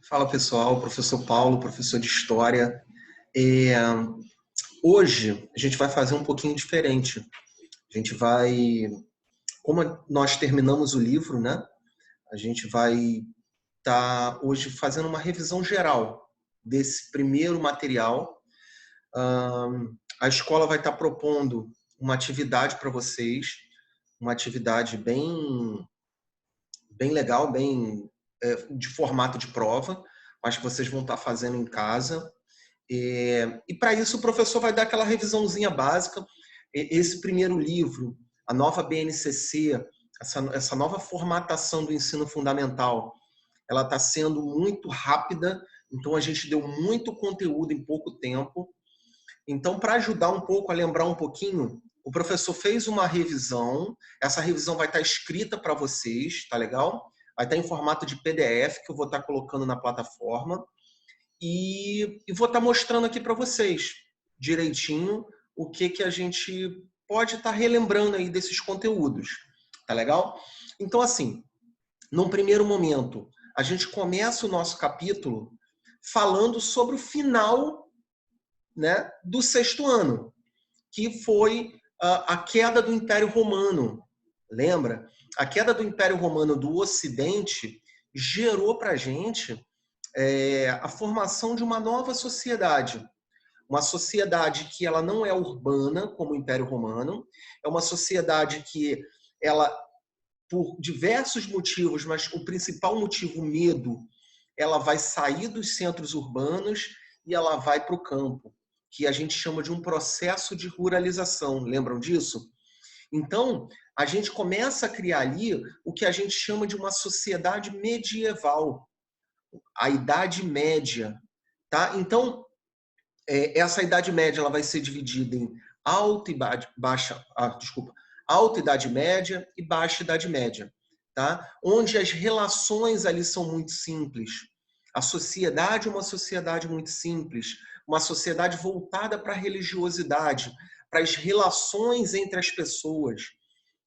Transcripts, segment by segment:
Fala pessoal, professor Paulo, professor de História. É, Hoje a gente vai fazer um pouquinho diferente. A gente vai, como nós terminamos o livro, né? A gente vai estar hoje fazendo uma revisão geral desse primeiro material. A escola vai estar propondo uma atividade para vocês, uma atividade bem legal, de formato de prova, mas que vocês vão estar fazendo em casa. E para isso o professor vai dar aquela revisãozinha básica. Esse primeiro livro, a nova BNCC, essa nova formatação do ensino fundamental, ela está sendo muito rápida, então a gente deu muito conteúdo em pouco tempo. Então, para ajudar um pouco a lembrar um pouquinho, o professor fez uma revisão, essa revisão vai estar escrita para vocês, tá legal? Vai estar em formato de PDF, que eu vou estar colocando na plataforma. E vou estar mostrando aqui para vocês direitinho o que a gente pode estar relembrando aí desses conteúdos. Tá legal? Então, assim, num primeiro momento, a gente começa o nosso capítulo falando sobre o final, né, do sexto ano, que foi a queda do Império Romano. Lembra? A queda do Império Romano do Ocidente gerou para a gente a formação de uma nova sociedade. Uma sociedade que ela não é urbana, como o Império Romano, é uma sociedade que ela, por diversos motivos, mas o principal motivo, o medo, ela vai sair dos centros urbanos e ela vai para o campo, que a gente chama de um processo de ruralização. Lembram disso? Então, a gente começa a criar ali o que a gente chama de uma sociedade medieval, a Idade Média, tá? Então, essa Idade Média ela vai ser dividida em alta Idade Média e baixa Idade Média, tá? Onde as relações ali são muito simples. A sociedade é uma sociedade muito simples, uma sociedade voltada para a religiosidade, para as relações entre as pessoas,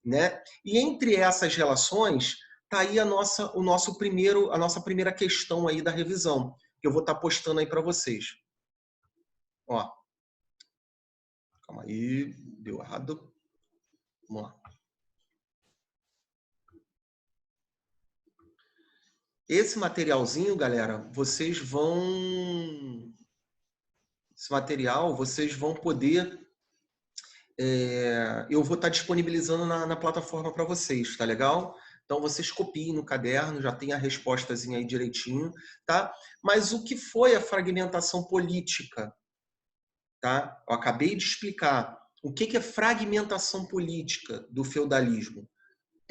né? E entre essas relações tá aí a nossa primeira questão aí da revisão, que eu vou estar postando aí para vocês. Ó, calma aí, deu errado. Vamos lá. Esse materialzinho, galera, esse material vocês vão poder eu vou estar disponibilizando na plataforma para vocês, tá legal? Então, vocês copiem no caderno, já tem a respostazinha aí direitinho, tá? Mas o que foi a fragmentação política, tá? Eu acabei de explicar. O que é fragmentação política do feudalismo?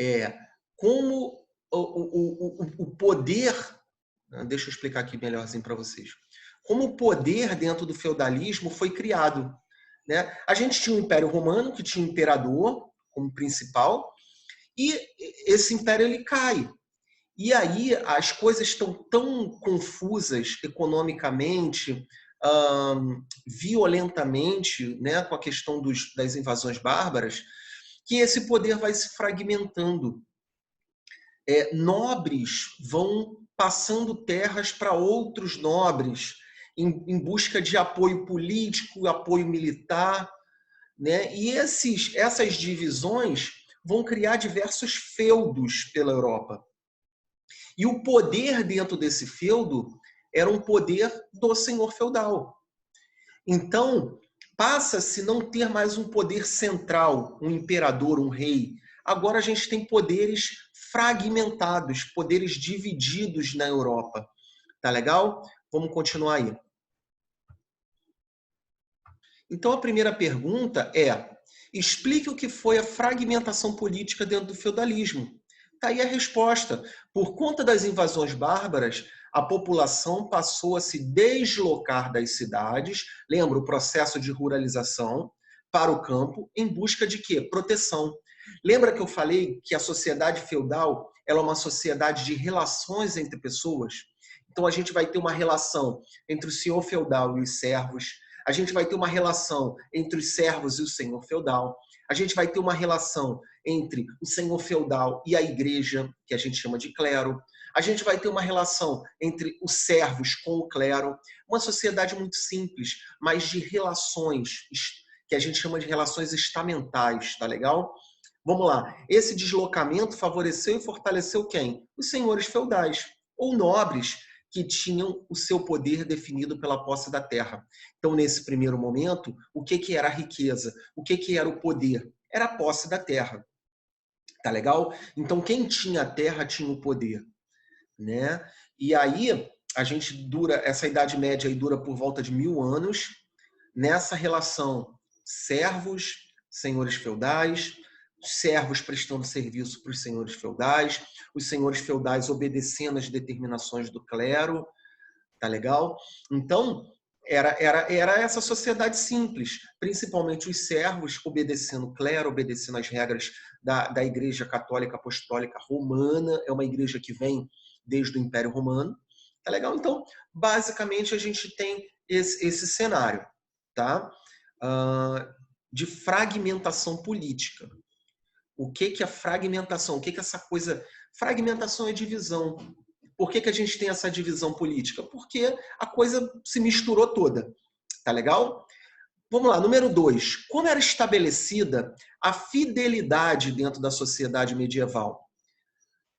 É como o poder... Deixa eu explicar aqui melhorzinho para vocês. Como o poder dentro do feudalismo foi criado, né? A gente tinha o Império Romano, que tinha o imperador como principal, e esse império ele cai. E aí as coisas estão tão confusas economicamente, violentamente, né, com a questão das invasões bárbaras, que esse poder vai se fragmentando. Nobres vão passando terras para outros nobres, em busca de apoio político, apoio militar, né? E essas divisões vão criar diversos feudos pela Europa. E o poder dentro desse feudo era um poder do senhor feudal. Então, passa-se não ter mais um poder central, um imperador, um rei. Agora a gente tem poderes fragmentados, poderes divididos na Europa. Tá legal? Vamos continuar aí. Então, a primeira pergunta é: explique o que foi a fragmentação política dentro do feudalismo. Está aí a resposta. Por conta das invasões bárbaras, a população passou a se deslocar das cidades, lembra o processo de ruralização, para o campo, em busca de quê? Proteção. Lembra que eu falei que a sociedade feudal ela é uma sociedade de relações entre pessoas? Então, a gente vai ter uma relação entre o senhor feudal e os servos, a gente vai ter uma relação entre os servos e o senhor feudal, a gente vai ter uma relação entre o senhor feudal e a igreja, que a gente chama de clero, A gente vai ter uma relação entre os servos com o clero, uma sociedade muito simples, mas de relações, que a gente chama de relações estamentais, tá legal? Vamos lá. Esse deslocamento favoreceu e fortaleceu quem? Os senhores feudais, ou nobres, que tinham o seu poder definido pela posse da terra. Então, nesse primeiro momento, o que era a riqueza? O que era o poder? Era a posse da terra. Tá legal? Então, quem tinha a terra tinha o poder, né? E aí, essa Idade Média aí dura por volta de 1000 anos, nessa relação servos, senhores feudais, servos prestando serviço para os senhores feudais, os senhores feudais obedecendo às determinações do clero, tá legal? Então, era essa sociedade simples, principalmente os servos obedecendo o clero, obedecendo às regras da Igreja Católica Apostólica Romana, é uma igreja que vem desde o Império Romano, tá legal? Então, basicamente, a gente tem esse cenário, tá? De fragmentação política. O que é fragmentação? O que é essa coisa? Fragmentação é divisão. Por que a gente tem essa divisão política? Porque a coisa se misturou toda. Tá legal? Vamos lá, número 2. Como era estabelecida a fidelidade dentro da sociedade medieval?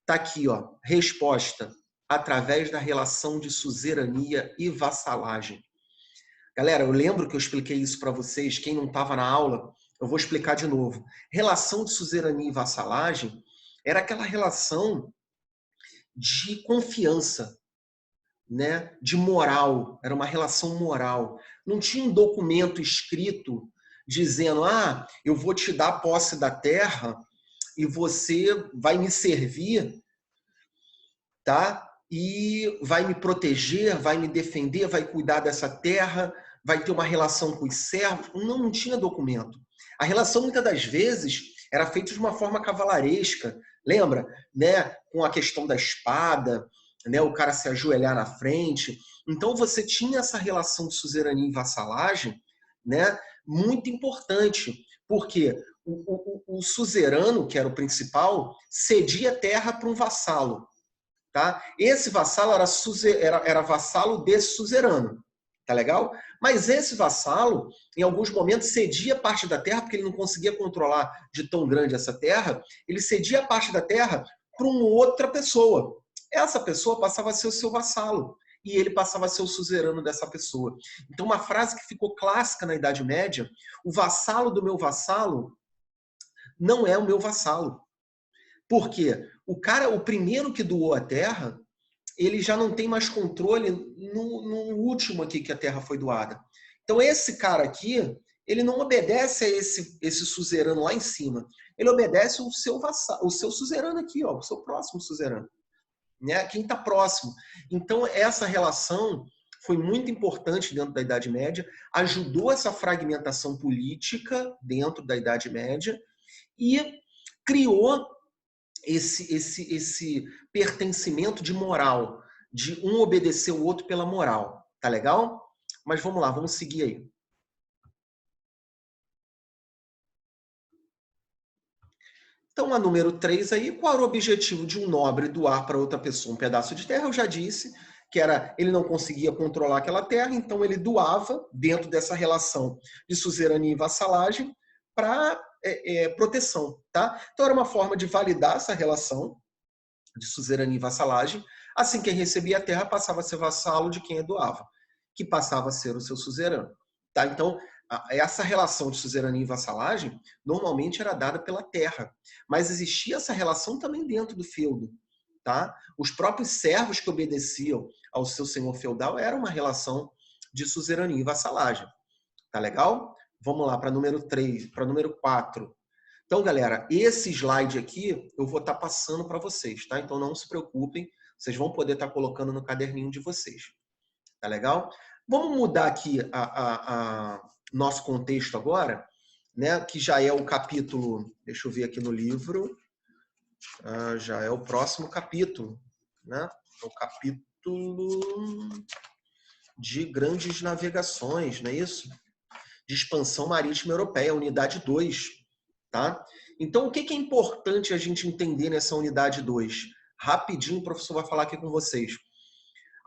Tá aqui, ó, resposta. Através da relação de suzerania e vassalagem. Galera, eu lembro que eu expliquei isso para vocês. Quem não estava na aula, eu vou explicar de novo. Relação de suzerania e vassalagem era aquela relação de confiança, né? De moral. Era uma relação moral. Não tinha um documento escrito dizendo: ah, eu vou te dar posse da terra e você vai me servir, tá? E vai me proteger, vai me defender, vai cuidar dessa terra, vai ter uma relação com os servos. Não tinha documento. A relação, muitas das vezes, era feita de uma forma cavalaresca. Lembra? Né? Com a questão da espada, né? O cara se ajoelhar na frente. Então, você tinha essa relação de suzerania e vassalagem, né? Muito importante, porque o suzerano, que era o principal, cedia terra para um vassalo. Tá? Esse vassalo era vassalo desse suzerano, tá legal? Mas esse vassalo, em alguns momentos, cedia parte da terra, porque ele não conseguia controlar de tão grande essa terra, ele cedia parte da terra para uma outra pessoa. Essa pessoa passava a ser o seu vassalo, e ele passava a ser o suzerano dessa pessoa. Então, uma frase que ficou clássica na Idade Média: o vassalo do meu vassalo não é o meu vassalo. Por quê? O primeiro que doou a terra, ele já não tem mais controle no último aqui que a terra foi doada. Então, esse cara aqui, ele não obedece a esse suzerano lá em cima. Ele obedece o seu suzerano aqui, ó, o seu próximo suzerano. Né? Quem está próximo. Então, essa relação foi muito importante dentro da Idade Média, ajudou essa fragmentação política dentro da Idade Média e criou esse pertencimento de moral, de um obedecer o outro pela moral. Tá legal? Mas vamos lá, vamos seguir aí. Então, a número 3 aí, qual era o objetivo de um nobre doar para outra pessoa um pedaço de terra? Eu já disse que ele não conseguia controlar aquela terra, então ele doava dentro dessa relação de suzerania e vassalagem para proteção, tá? Então era uma forma de validar essa relação de suzerania e vassalagem. Assim, quem recebia a terra passava a ser vassalo de quem a doava, que passava a ser o seu suzerano. Tá? Então, essa relação de suzerania e vassalagem normalmente era dada pela terra, mas existia essa relação também dentro do feudo. Tá? Os próprios servos que obedeciam ao seu senhor feudal era uma relação de suzerania e vassalagem. Tá legal? Vamos lá para número 3, para número 4. Então, galera, esse slide aqui eu vou estar passando para vocês, tá? Então não se preocupem, vocês vão poder estar colocando no caderninho de vocês. Tá legal? Vamos mudar aqui nosso contexto agora, né? Que já é o capítulo, deixa eu ver aqui no livro, já é o próximo capítulo, né? É o capítulo de grandes navegações, não é isso? De expansão marítima europeia, unidade 2. Tá? Então, o que é importante a gente entender nessa unidade 2? Rapidinho o professor vai falar aqui com vocês.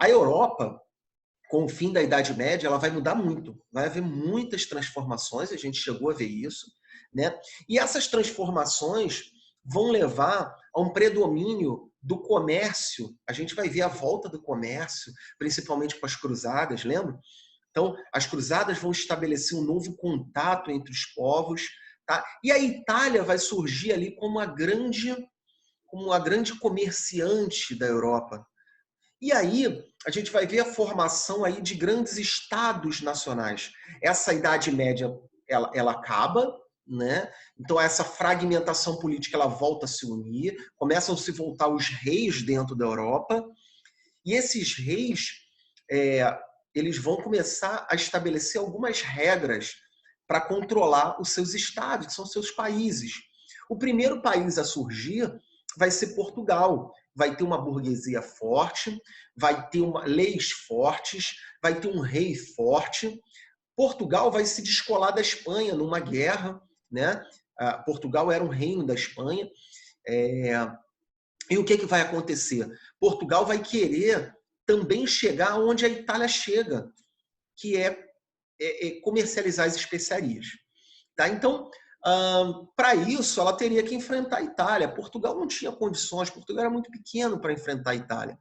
A Europa, com o fim da Idade Média, ela vai mudar muito. Vai haver muitas transformações, a gente chegou a ver isso, né? E essas transformações vão levar a um predomínio do comércio. A gente vai ver a volta do comércio, principalmente com as cruzadas, lembra? Então, as cruzadas vão estabelecer um novo contato entre os povos, tá? E a Itália vai surgir ali como a grande comerciante da Europa. E aí, a gente vai ver a formação aí de grandes estados nacionais. Essa Idade Média, ela acaba, né? Então, essa fragmentação política, ela volta a se unir, começam a se voltar os reis dentro da Europa, e esses reis, eles vão começar a estabelecer algumas regras para controlar os seus estados, que são seus países. O primeiro país a surgir vai ser Portugal. Vai ter uma burguesia forte, vai ter leis fortes, vai ter um rei forte. Portugal vai se descolar da Espanha numa guerra, né? Portugal era um reino da Espanha. E o que vai acontecer? Portugal vai querer também chegar onde a Itália chega, que é comercializar as especiarias. Tá? Então, para isso, ela teria que enfrentar a Itália. Portugal não tinha condições, Portugal era muito pequeno para enfrentar a Itália.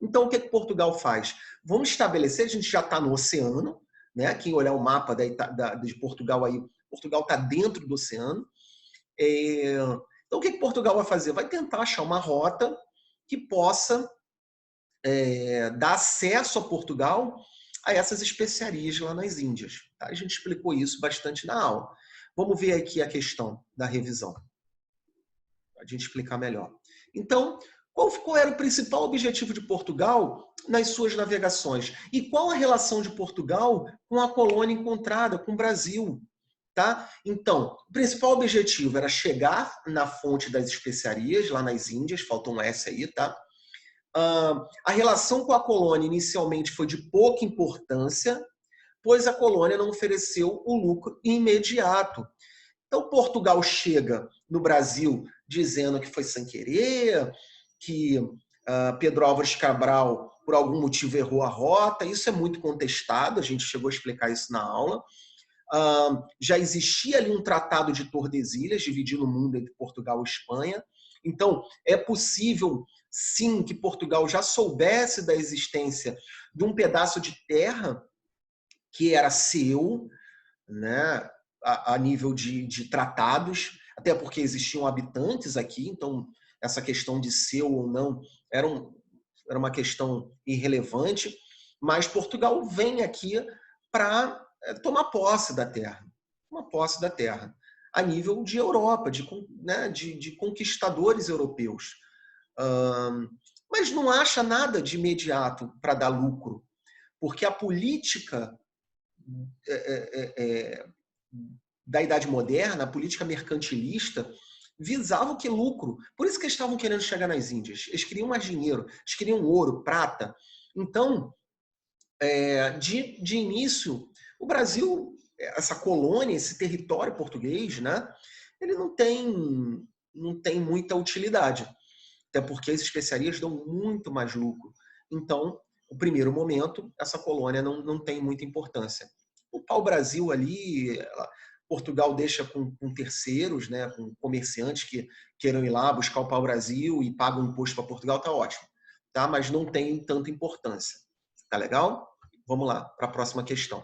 Então, o que Portugal faz? Vamos estabelecer, a gente já está no oceano, né? Quem olhar o mapa de Portugal aí, Portugal está dentro do oceano. Então, o que Portugal vai fazer? Vai tentar achar uma rota que possa dar acesso a Portugal a essas especiarias lá nas Índias. Tá? A gente explicou isso bastante na aula. Vamos ver aqui a questão da revisão, para a gente explicar melhor. Então, qual era o principal objetivo de Portugal nas suas navegações? E qual a relação de Portugal com a colônia encontrada, com o Brasil? Tá? Então, o principal objetivo era chegar na fonte das especiarias, lá nas Índias, faltou um S aí, tá? A relação com a colônia inicialmente foi de pouca importância, pois a colônia não ofereceu o lucro imediato. Então, Portugal chega no Brasil dizendo que foi sem querer, que Pedro Álvares Cabral, por algum motivo, errou a rota. Isso é muito contestado, a gente chegou a explicar isso na aula. Já existia ali um tratado de Tordesilhas, dividindo o mundo entre Portugal e Espanha. Então, é possível, sim, que Portugal já soubesse da existência de um pedaço de terra que era seu, né, a nível de tratados, até porque existiam habitantes aqui, então essa questão de seu ou não era uma questão irrelevante, mas Portugal vem aqui para tomar posse da terra, a nível de Europa, de conquistadores europeus. Mas não acha nada de imediato para dar lucro, porque a política da Idade Moderna, a política mercantilista, visava o que? Lucro. Por isso que eles estavam querendo chegar nas Índias. Eles queriam mais dinheiro, eles queriam ouro, prata. Então, de início, o Brasil, essa colônia, esse território português, né, ele não tem muita utilidade. Até porque as especiarias dão muito mais lucro. Então, no primeiro momento, essa colônia não tem muita importância. O pau-brasil ali, Portugal deixa com terceiros, né, com comerciantes que queiram ir lá buscar o pau-brasil e pagam imposto para Portugal, tá ótimo. Tá? Mas não tem tanta importância. Tá legal? Vamos lá, para a próxima questão.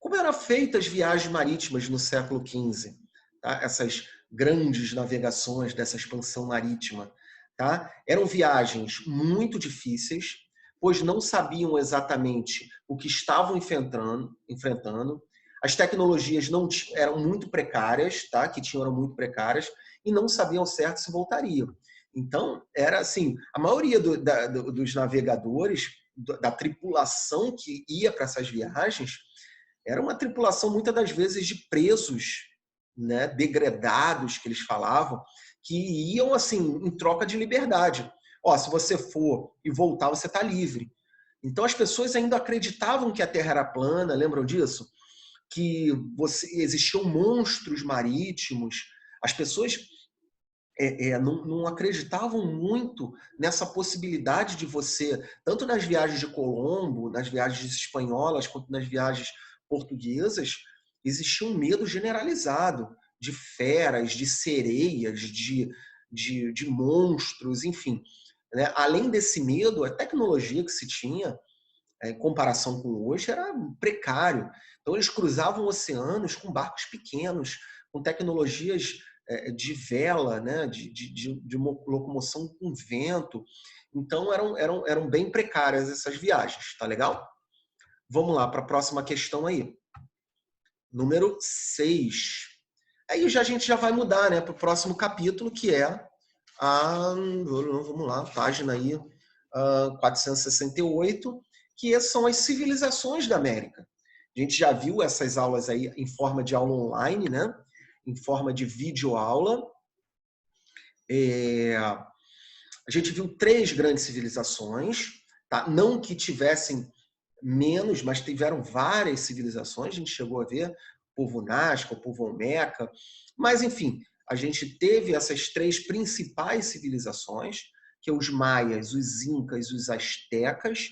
Como eram feitas as viagens marítimas no século XV? Tá? Essas grandes navegações dessa expansão marítima. Tá? Eram viagens muito difíceis, pois não sabiam exatamente o que estavam enfrentando. As tecnologias não eram muito precárias, tá? Eram muito precárias, e não sabiam certo se voltariam. Então, era assim, a maioria dos navegadores, da tripulação que ia para essas viagens, era uma tripulação, muitas das vezes, de presos, né, degredados, que eles falavam, que iam assim em troca de liberdade. Se você for e voltar, você está livre. Então as pessoas ainda acreditavam que a Terra era plana, lembram disso? Que existiam monstros marítimos. As pessoas não acreditavam muito nessa possibilidade de você, tanto nas viagens de Colombo, nas viagens espanholas, quanto nas viagens portuguesas, existia um medo generalizado de feras, de sereias, de monstros, enfim. Né? Além desse medo, a tecnologia que se tinha, em comparação com hoje, era precário. Então, eles cruzavam oceanos com barcos pequenos, com tecnologias de vela, né? de locomoção com vento. Então, eram bem precárias essas viagens, tá legal? Vamos lá para a próxima questão aí. Número 6. Aí a gente já vai mudar, né, para o próximo capítulo, que é vamos lá, página aí, 468, que são as civilizações da América. A gente já viu essas aulas aí em forma de aula online, né? Em forma de videoaula. A gente viu 3 grandes civilizações, tá? Não que tivessem menos, mas tiveram várias civilizações. A gente chegou a ver o povo Nazca, o povo Olmeca, mas enfim, a gente teve essas 3 principais civilizações, que é os maias, os incas e os astecas.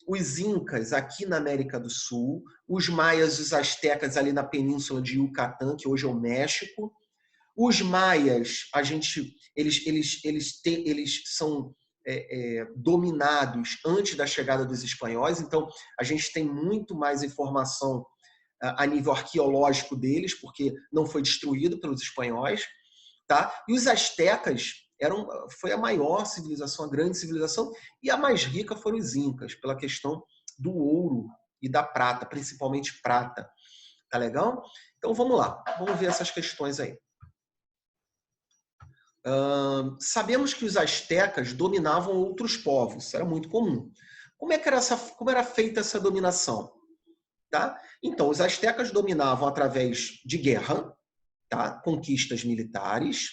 Os incas aqui na América do Sul, os maias e os astecas ali na península de Yucatán, que hoje é o México. Os maias, eles são dominados antes da chegada dos espanhóis, então a gente tem muito mais informação a nível arqueológico deles, porque não foi destruído pelos espanhóis, tá? E os astecas foi a maior civilização, a grande civilização, e a mais rica foram os incas, pela questão do ouro e da prata, principalmente prata. Tá legal? Então vamos lá, vamos ver essas questões aí. Sabemos que os astecas dominavam outros povos, isso era muito comum. Como era feita essa dominação? Tá? Então, os astecas dominavam através de guerra, tá? Conquistas militares.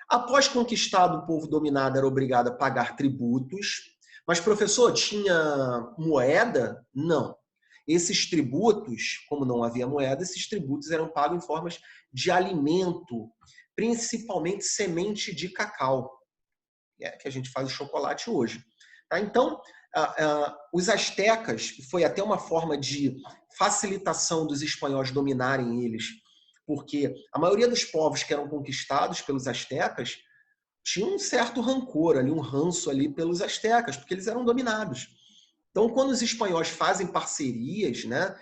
Após conquistado, o povo dominado era obrigado a pagar tributos. Mas, professor, tinha moeda? Não. Esses tributos, como não havia moeda, esses tributos eram pagos em formas de alimento, principalmente semente de cacau, que a gente faz o chocolate hoje. Tá? Então, os astecas, foi até uma forma de facilitação dos espanhóis dominarem eles, porque a maioria dos povos que eram conquistados pelos astecas tinha um certo rancor ali, um ranço ali pelos astecas, porque eles eram dominados. Então, quando os espanhóis fazem parcerias, né,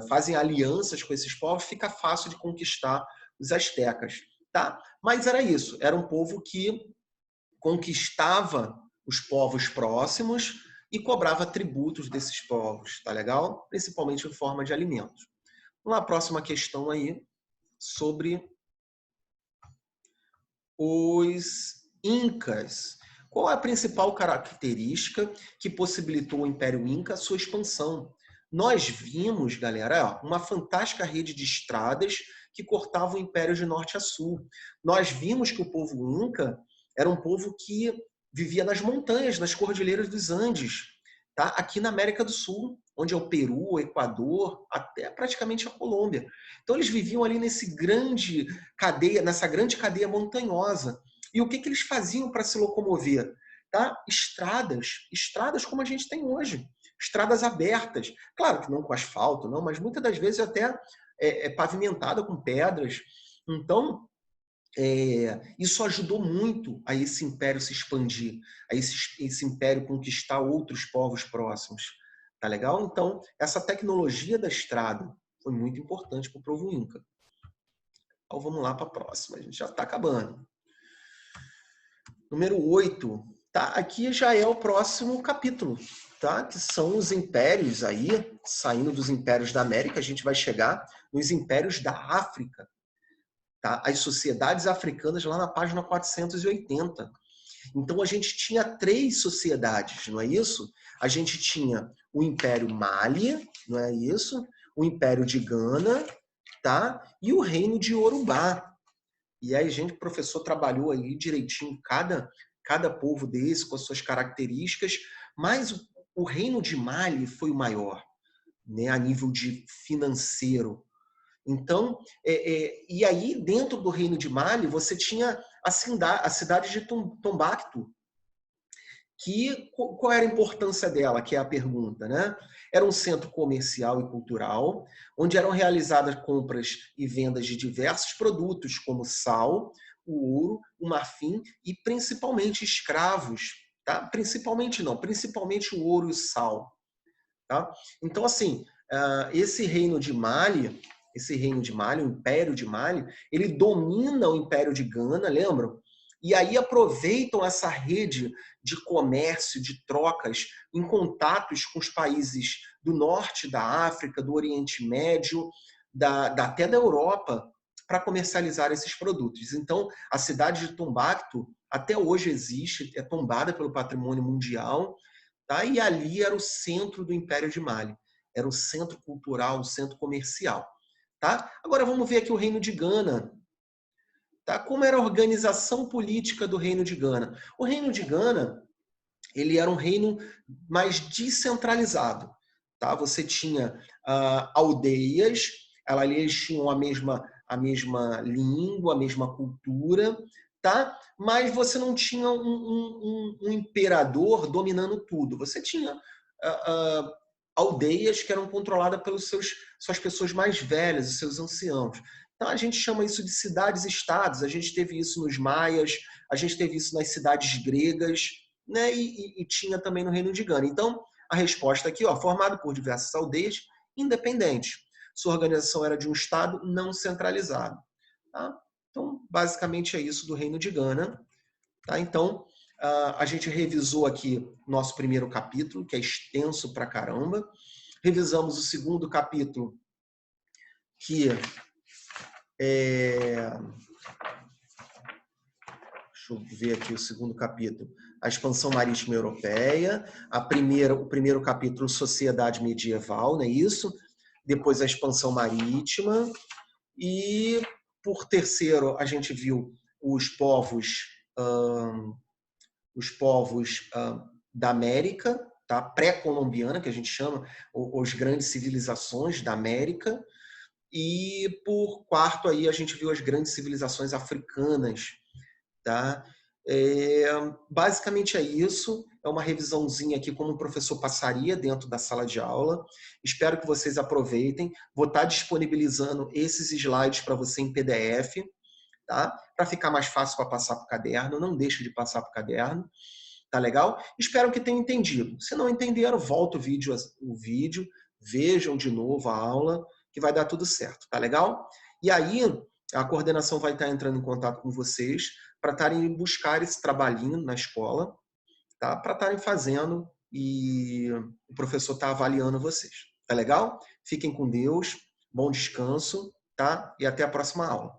fazem alianças com esses povos, fica fácil de conquistar os astecas. Tá? Mas era isso, era um povo que conquistava os povos próximos e cobrava tributos desses povos, tá legal? Principalmente em forma de alimentos. Vamos lá, próxima questão aí, sobre os incas. Qual é a principal característica que possibilitou o Império Inca a sua expansão? Nós vimos, galera, uma fantástica rede de estradas que cortava o Império de norte a sul. Nós vimos que o povo Inca era um povo que vivia nas montanhas, nas cordilheiras dos Andes, tá? Aqui na América do Sul, onde é o Peru, o Equador, até praticamente a Colômbia. Então eles viviam ali nessa grande cadeia montanhosa. E o que eles faziam para se locomover? Tá? Estradas como a gente tem hoje, estradas abertas. Claro que não com asfalto, não, mas muitas das vezes até pavimentada com pedras. Então, isso ajudou muito a esse império se expandir, a esse império conquistar outros povos próximos. Tá legal? Então, essa tecnologia da estrada foi muito importante para o povo Inca. Então, vamos lá para a próxima. A gente já está acabando. Número 8. Tá? Aqui já é o próximo capítulo, tá? Que são os impérios aí, saindo dos impérios da América, a gente vai chegar nos impérios da África. Tá? As sociedades africanas lá na página 480. Então, a gente tinha 3 sociedades, não é isso? A gente tinha o Império Mali, não é isso? O Império de Gana, tá? E o Reino de Yorubá. E aí, o professor trabalhou aí direitinho cada povo desse, com as suas características, mas o Reino de Mali foi o maior, né? A nível de financeiro. Então, e aí, dentro do Reino de Mali, você tinha a cidade de Tombactu, que qual era a importância dela, que é a pergunta, né? Era um centro comercial e cultural, onde eram realizadas compras e vendas de diversos produtos, como sal, o ouro, o marfim e principalmente escravos, tá? Principalmente não, principalmente o ouro e o sal, tá? Então, assim, esse reino de Mali, o Império de Mali, ele domina o Império de Gana, lembram? E aí aproveitam essa rede de comércio, de trocas, em contatos com os países do norte da África, do Oriente Médio, até da Europa, para comercializar esses produtos. Então, a cidade de Tombactu até hoje existe, é tombada pelo patrimônio mundial, tá? E ali era o centro do Império de Mali. Era o centro cultural, o centro comercial. Tá? Agora vamos ver aqui o Reino de Gana. Tá? Como era a organização política do Reino de Gana? O Reino de Gana, ele era um reino mais descentralizado. Tá? Você tinha aldeias, elas tinham a mesma língua, a mesma cultura, tá? Mas você não tinha um imperador dominando tudo. Você tinha aldeias que eram controladas pelas suas pessoas mais velhas, os seus anciãos. Então a gente chama isso de cidades-estados. A gente teve isso nos maias, a gente teve isso nas cidades gregas, né? E tinha também no Reino de Gana. Então a resposta aqui, ó, formado por diversas aldeias independentes. Sua organização era de um estado não centralizado. Tá? Então basicamente é isso do Reino de Gana. Tá? Então a gente revisou aqui nosso primeiro capítulo, que é extenso pra caramba. Revisamos o segundo capítulo, que é... Deixa eu ver aqui o segundo capítulo. A expansão marítima europeia. O primeiro capítulo, sociedade medieval, não é isso? Depois a expansão marítima. E, por terceiro, a gente viu os povos da América, tá? Pré-colombiana, que a gente chama, as grandes civilizações da América. E, por quarto, aí a gente viu as grandes civilizações africanas. Tá? Basicamente é isso. É uma revisãozinha aqui como o professor passaria dentro da sala de aula. Espero que vocês aproveitem. Vou estar disponibilizando esses slides para você em PDF, tá? Para ficar mais fácil para passar para o caderno. Não deixe de passar para o caderno. Tá legal? Espero que tenham entendido. Se não entenderam, volta o vídeo, vejam de novo a aula, que vai dar tudo certo. Tá legal? E aí, a coordenação vai estar entrando em contato com vocês para estarem buscar esse trabalhinho na escola, tá? Para estarem fazendo e o professor está avaliando vocês. Tá legal? Fiquem com Deus, bom descanso, tá? E até a próxima aula.